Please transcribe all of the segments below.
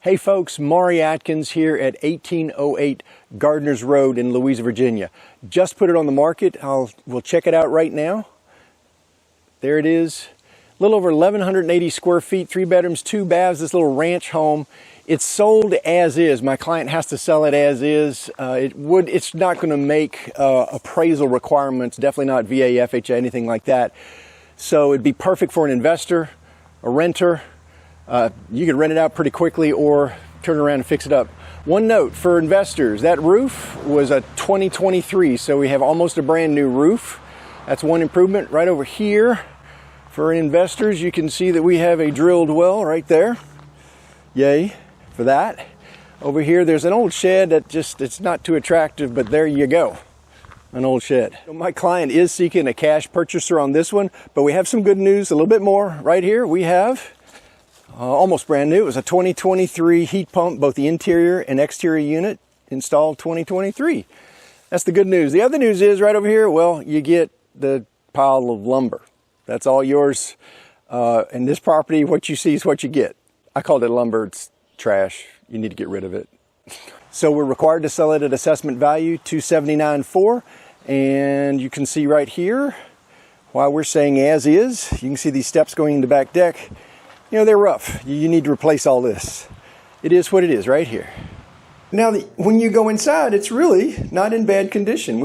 Hey folks, Maury Atkins here at 1808 Gardner's Road in Louisa, Virginia. Just put it on the market. We'll check it out right now. There it is. A little over 1,180 square feet, 3 bedrooms, 2 baths, this little ranch home. It's sold as is. My client has to sell it as is. It's not going to make appraisal requirements, definitely not VA, FHA, anything like that. So it'd be perfect for an investor, a renter. You could rent it out pretty quickly or turn around and fix it up. One note for investors, that roof was a 2023, so we have almost a brand new roof. That's one improvement. Right over here for investors, you can see that we have a drilled well right there. Yay for that. Over here, there's an old shed that it's not too attractive, but there you go. An old shed. My client is seeking a cash purchaser on this one, but we have some good news, a little bit more. Right here, we have almost brand new. It was a 2023 heat pump, both the interior and exterior unit installed 2023. That's the good news. The other news is right over here, well, you get the pile of lumber. That's all yours. And this property, what you see is what you get. I called it lumber. It's trash. You need to get rid of it. So we're required to sell it at assessment value, $279,400. And you can see right here, while we're saying as is, you can see these steps going in the back deck. You know, they're rough. You need to replace all this. It is what it is right here. Now, when you go inside, it's really not in bad condition.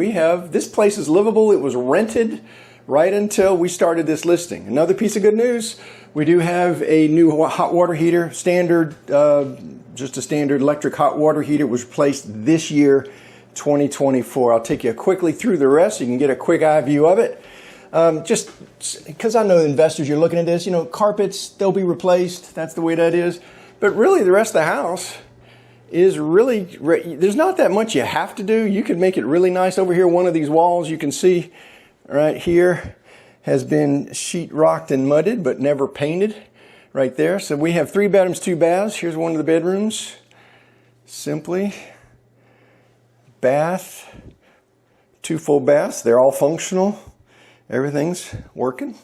This place is livable. It was rented right until we started this listing. Another piece of good news, we do have a new hot water heater, just a standard electric hot water heater was replaced this year, 2024. I'll take you quickly through the rest so you can get a quick eye view of it. Just because I know investors, you're looking at this, you know, carpets, they'll be replaced. That's the way that is. But really, the rest of the house is really, there's not that much you have to do. You can make it really nice. Over here, one of these walls you can see right here has been sheetrocked and mudded, but never painted right there. So we have 3 bedrooms, 2 baths. Here's one of the bedrooms. Simply bath, 2 full baths. They're all functional. Everything's working.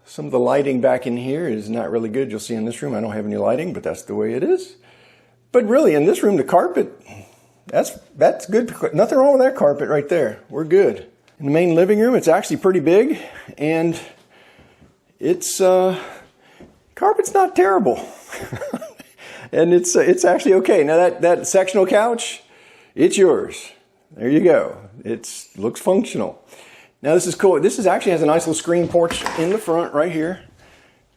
Some of the lighting back in here is not really good. You'll see in this room, I don't have any lighting, but that's the way it is. But really, in this room, the carpet, that's good. Nothing wrong with that carpet right there. We're good. In the main living room, it's actually pretty big, and carpet's not terrible. And it's actually okay. Now that sectional couch, it's yours. There you go. It looks functional. Now this is cool. This actually has a nice little screen porch in the front right here.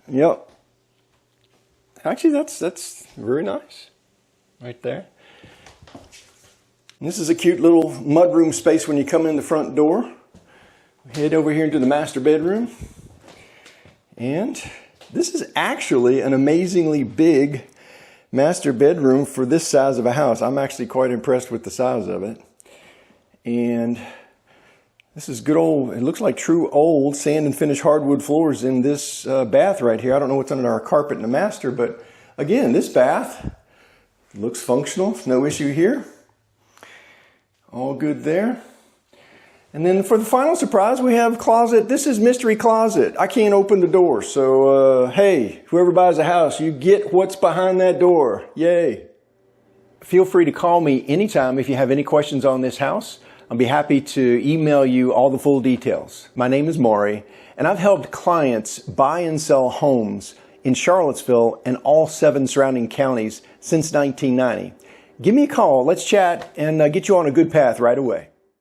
Yep. Actually, that's very nice right there. And this is a cute little mudroom space when you come in the front door. Head over here into the master bedroom. And this is actually an amazingly big master bedroom for this size of a house. I'm actually quite impressed with the size of it. And this is good old, it looks like true old sand and finished hardwood floors in this bath right here. I don't know what's under our carpet in the master, but again, this bath looks functional. No issue here. All good there. And then for the final surprise, we have closet. This is mystery closet. I can't open the door. So, hey, whoever buys a house, you get what's behind that door. Yay. Feel free to call me anytime if you have any questions on this house. I'll be happy to email you all the full details. My name is Maury, and I've helped clients buy and sell homes in Charlottesville and all 7 surrounding counties since 1990. Give me a call, let's chat, and get you on a good path right away.